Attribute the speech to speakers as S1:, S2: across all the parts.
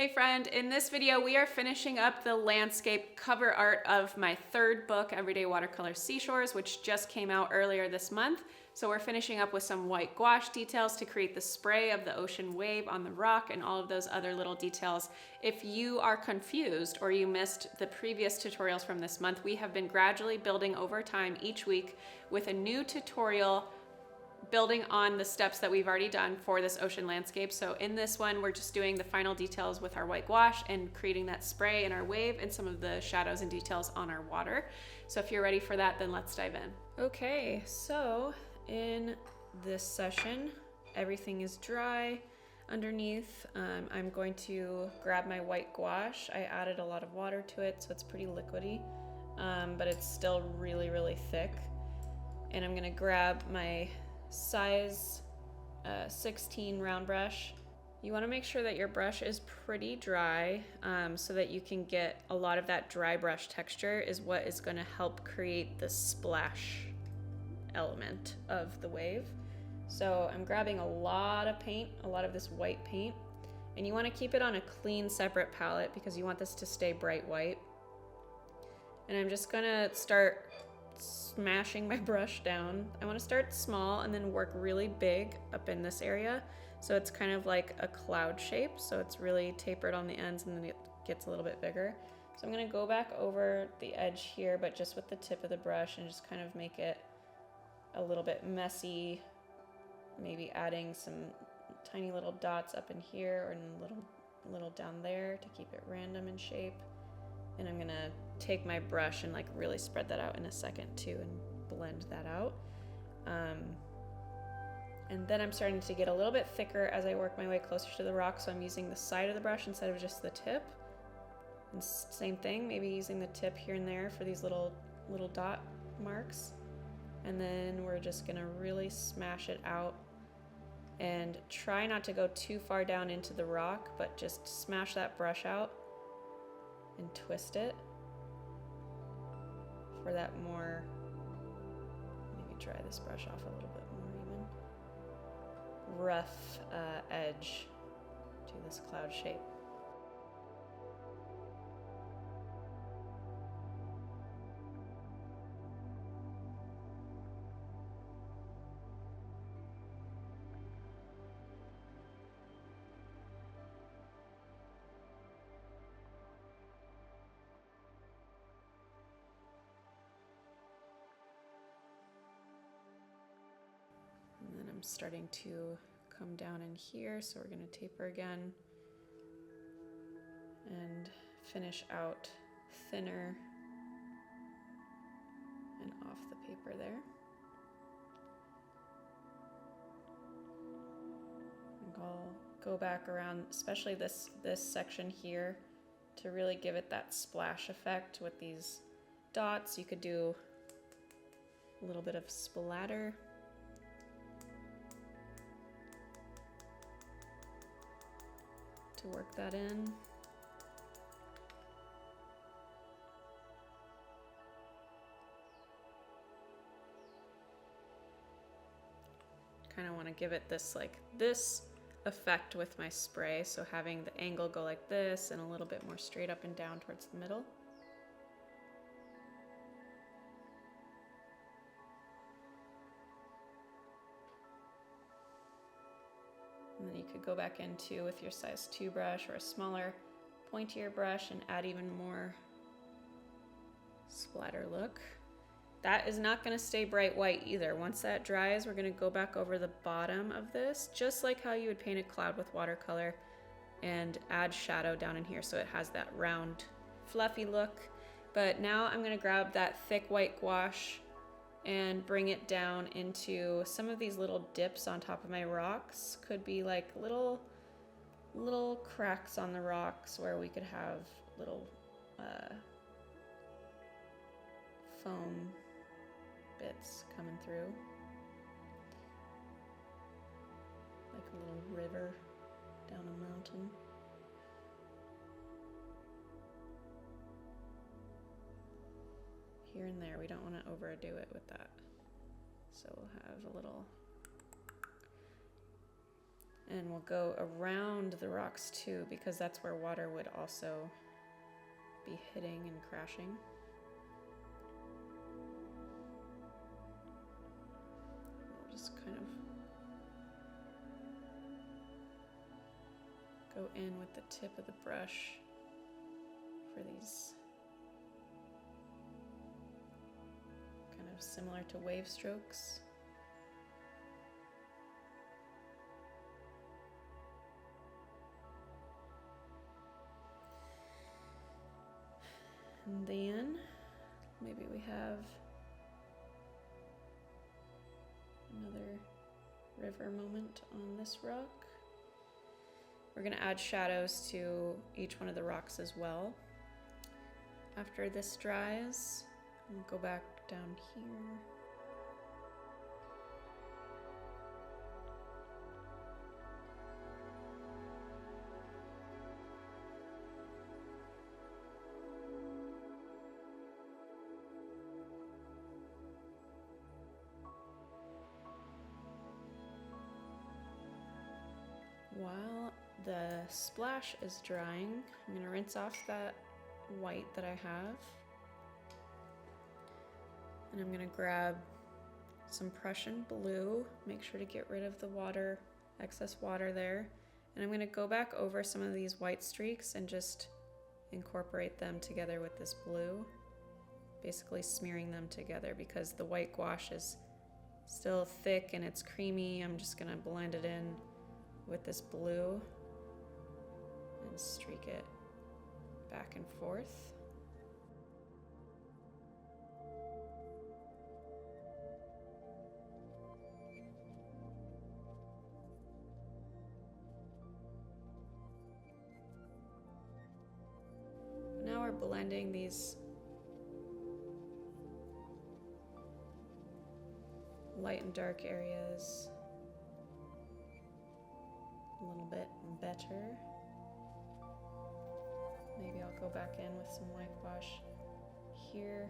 S1: Hey friend, in this video we are finishing up the landscape cover art of my third book, Everyday Watercolor Seashores, which just came out earlier this month. So we're finishing up with some white gouache details to create the spray of the ocean wave on the rock and all of those other little details. If you are confused or you missed the previous tutorials from this month, we have been gradually building over time each week with a new tutorial building on the steps that we've already done for this ocean landscape. So in this one, we're just doing the final details with our white gouache and creating that spray in our wave and some of the shadows and details on our water. So if you're ready for that, then let's dive in. Okay, so in this session, everything is dry underneath. I'm going to grab my white gouache. I added a lot of water to it, so it's pretty liquidy, but it's still really, really thick. And I'm gonna grab my size 16 round brush. You want to make sure that your brush is pretty dry so that you can get a lot of that dry brush texture is what is going to help create the splash element of the wave. So I'm grabbing a lot of paint, a lot of this white paint, and you want to keep it on a clean separate palette because you want this to stay bright white. And I'm just going to start smashing my brush down. I want to start small and then work really big up in this area. So it's kind of like a cloud shape. So it's really tapered on the ends and then it gets a little bit bigger. So I'm going to go back over the edge here, but just with the tip of the brush and just kind of make it a little bit messy. Maybe adding some tiny little dots up in here or a little down there to keep it random in shape. And I'm gonna take my brush and like really spread that out in a second too and blend that out. And then I'm starting to get a little bit thicker as I work my way closer to the rock, so I'm using the side of the brush instead of just the tip. And same thing, maybe using the tip here and there for these little dot marks. And then we're just gonna really smash it out and try not to go too far down into the rock, but just smash that brush out and twist it for that more, maybe dry this brush off a little bit more even, rough edge to this cloud shape. And then I'm starting to come down in here, so we're going to taper again and finish out thinner and off the paper there. And I'll go back around, especially this section here, to really give it that splash effect with these dots. You could do a little bit of splatter. To work that in. Kind of want to give it this effect with my spray, so having the angle go like this and a little bit more straight up and down towards the middle. And then you could go back into with your size 2 brush or a smaller, pointier brush and add even more splatter look. That is not going to stay bright white either. Once that dries, we're going to go back over the bottom of this, just like how you would paint a cloud with watercolor, and add shadow down in here so it has that round, fluffy look. But now I'm going to grab that thick white gouache and bring it down into some of these little dips on top of my rocks. Could be like little cracks on the rocks where we could have little foam bits coming through. Like a little river down a mountain. Here and there, we don't want to overdo it with that. So we'll have a little And we'll go around the rocks too, because that's where water would also be hitting and crashing. We'll just kind of go in with the tip of the brush for these kind of similar to wave strokes. And then maybe we have another river moment on this rock. We're going to add shadows to each one of the rocks as well. After this dries, we'll go back down here. While the splash is drying, I'm going to rinse off that white that I have. And I'm going to grab some Prussian blue, make sure to get rid of the water, excess water there. And I'm going to go back over some of these white streaks and just incorporate them together with this blue, basically smearing them together because the white gouache is still thick and it's creamy. I'm just going to blend it in with this blue and streak it back and forth. Now we're blending these light and dark areas a little bit better. Maybe I'll go back in with some white gouache here.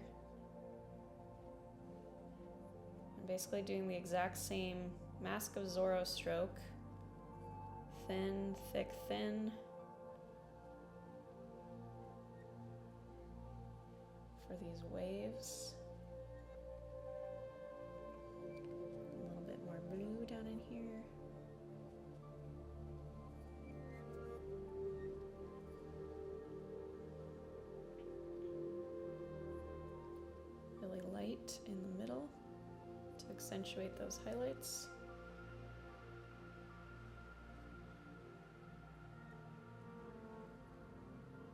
S1: I'm basically doing the exact same Mask of Zorro stroke. Thin, thick, thin. For these waves. A little bit more blue down in here. Really light in the middle to accentuate those highlights.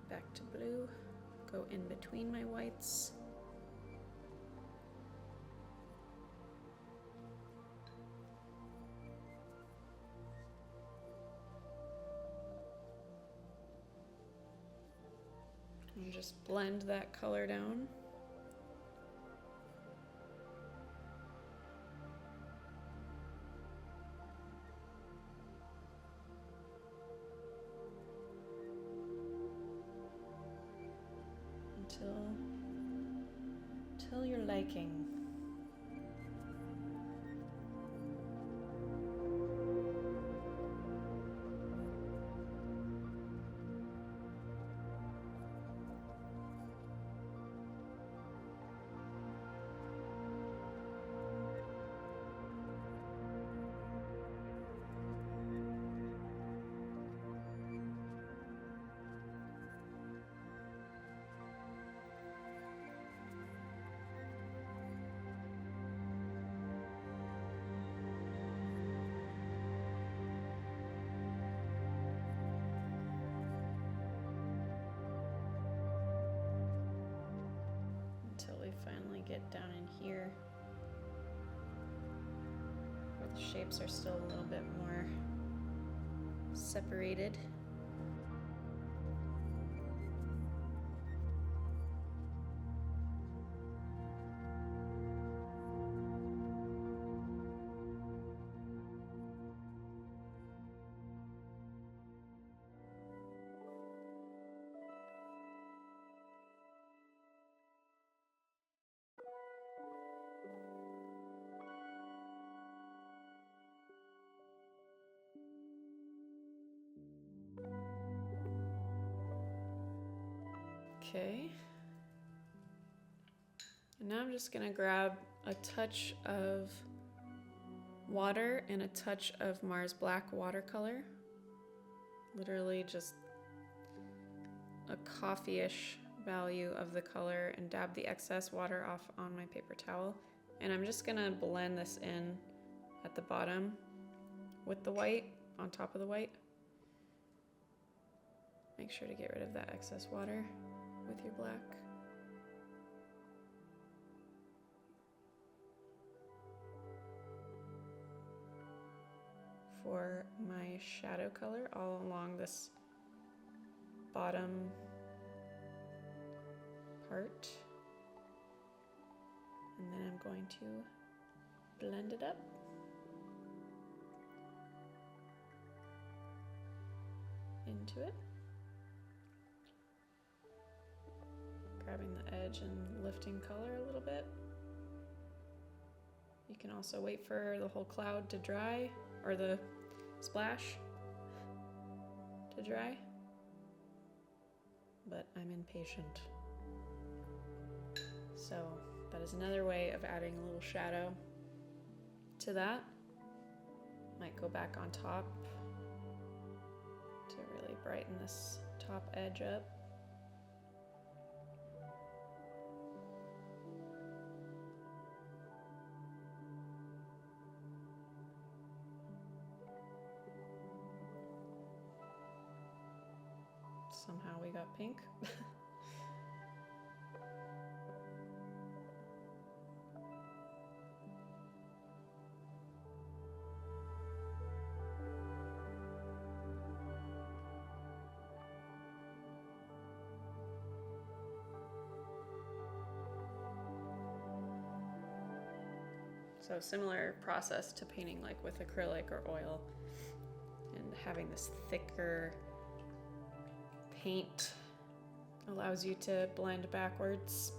S1: Back to blue. Go in between my whites. And just blend that color down. Until your liking. Finally get down in here where the shapes are still a little bit more separated. Okay. And now I'm just gonna grab a touch of water and a touch of Mars Black watercolor. Literally just a coffee-ish value of the color, and dab the excess water off on my paper towel. And I'm just gonna blend this in at the bottom with the white, on top of the white. Make sure to get rid of that excess water with your black. For my shadow color all along this bottom part. And then I'm going to blend it up. Into it. Grabbing the edge and lifting color a little bit. You can also wait for the whole cloud to dry, or the splash to dry, but I'm impatient. So that is another way of adding a little shadow to that. Might go back on top to really brighten this top edge up. Somehow we got pink. So similar process to painting like with acrylic or oil, and having this thicker paint allows you to blend backwards.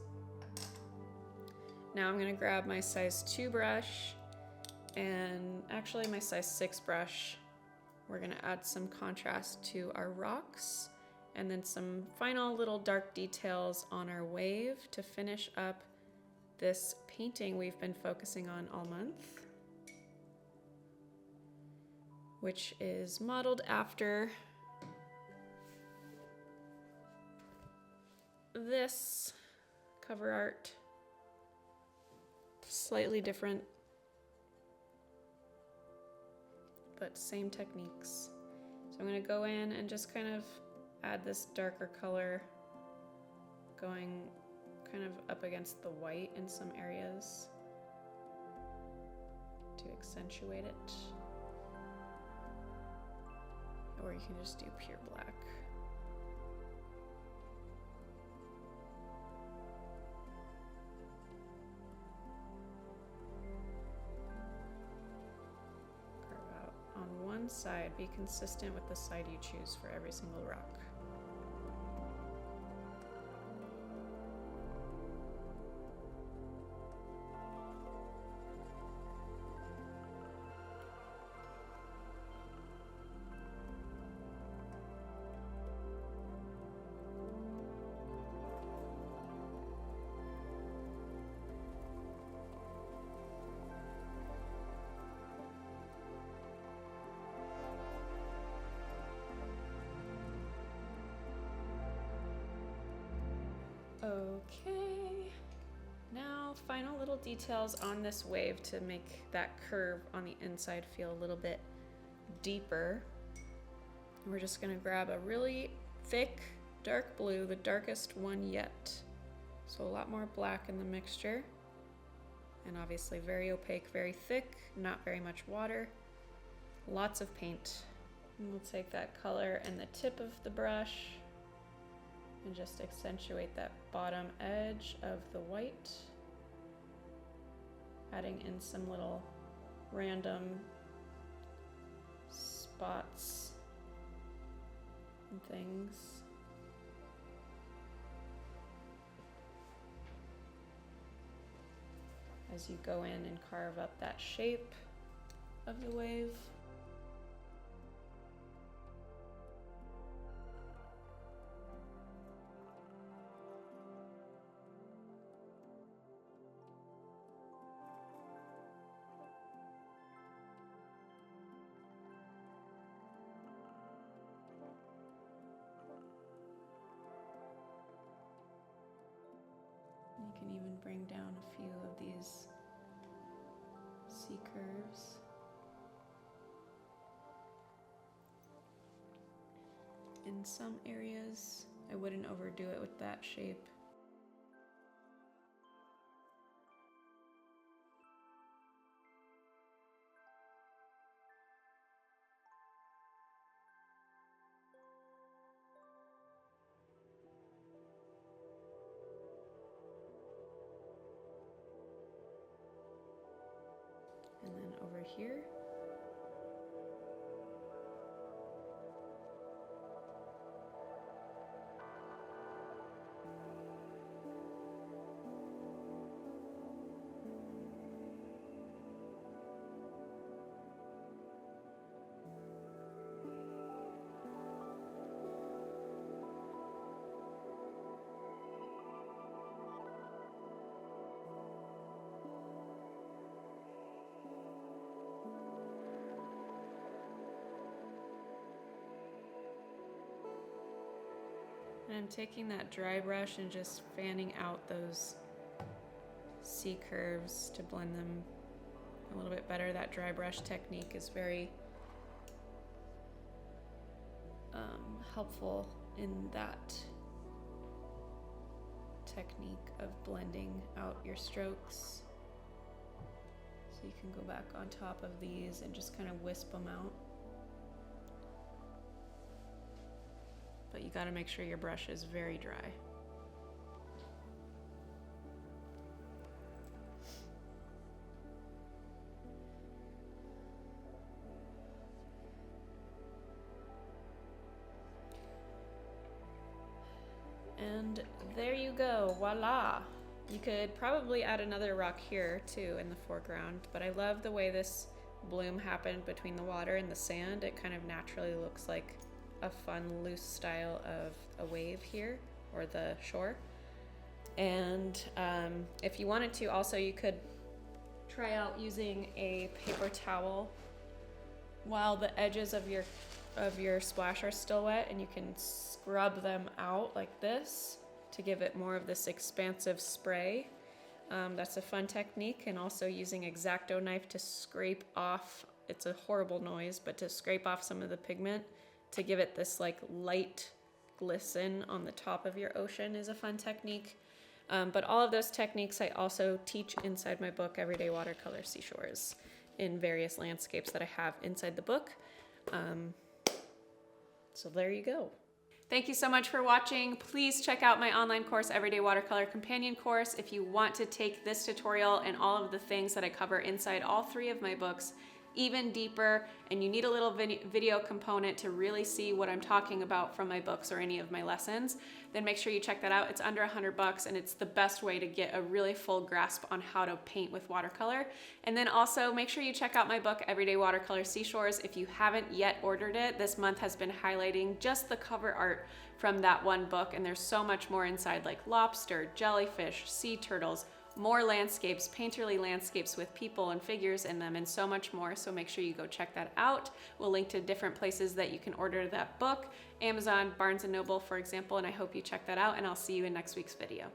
S1: Now I'm gonna grab my size 2 brush and actually my size 6 brush. We're gonna add some contrast to our rocks and then some final little dark details on our wave to finish up this painting we've been focusing on all month, which is modeled after this cover art. Slightly different, but same techniques. So I'm going to go in and just kind of add this darker color, going kind of up against the white in some areas to accentuate it. Or you can just do pure black. Carve out on one side, be consistent with the side you choose for every single rock. Okay, now final little details on this wave to make that curve on the inside feel a little bit deeper. We're just gonna grab a really thick dark blue, the darkest one yet. So a lot more black in the mixture, and obviously very opaque, very thick, not very much water, lots of paint. And we'll take that color and the tip of the brush and just accentuate that bottom edge of the white, adding in some little random spots and things. As you go in and carve up that shape of the wave. can even bring down a few of these sea curves. In some areas, I wouldn't overdo it with that shape. And then over here. And I'm taking that dry brush and just fanning out those sea curves to blend them a little bit better. That dry brush technique is very helpful in that technique of blending out your strokes. So you can go back on top of these and just kind of wisp them out. But you got to make sure your brush is very dry. And there you go, voila! You could probably add another rock here too in the foreground, but I love the way this bloom happened between the water and the sand. It kind of naturally looks like a fun loose style of a wave here, or the shore. And if you wanted to also, you could try out using a paper towel while the edges of your splash are still wet, and you can scrub them out like this to give it more of this expansive spray. That's a fun technique. And also using X-Acto knife to scrape off, it's a horrible noise, but to scrape off some of the pigment to give it this like light glisten on the top of your ocean is a fun technique. But all of those techniques I also teach inside my book, Everyday Watercolor Seashores, in various landscapes that I have inside the book. So there you go. Thank you so much for watching. Please check out my online course, Everyday Watercolor Companion Course, if you want to take this tutorial and all of the things that I cover inside all 3 of my books even deeper, and you need a little video component to really see what I'm talking about from my books or any of my lessons, then make sure you check that out. It's under $100 and it's the best way to get a really full grasp on how to paint with watercolor. And then also make sure you check out my book, Everyday Watercolor Seashores. If you haven't yet ordered it, this month has been highlighting just the cover art from that one book, and there's so much more inside, like lobster, jellyfish, sea turtles, more landscapes, painterly landscapes with people and figures in them, and so much more. So make sure you go check that out. We'll link to different places that you can order that book, Amazon, Barnes & Noble, for example, and I hope you check that out, and I'll see you in next week's video.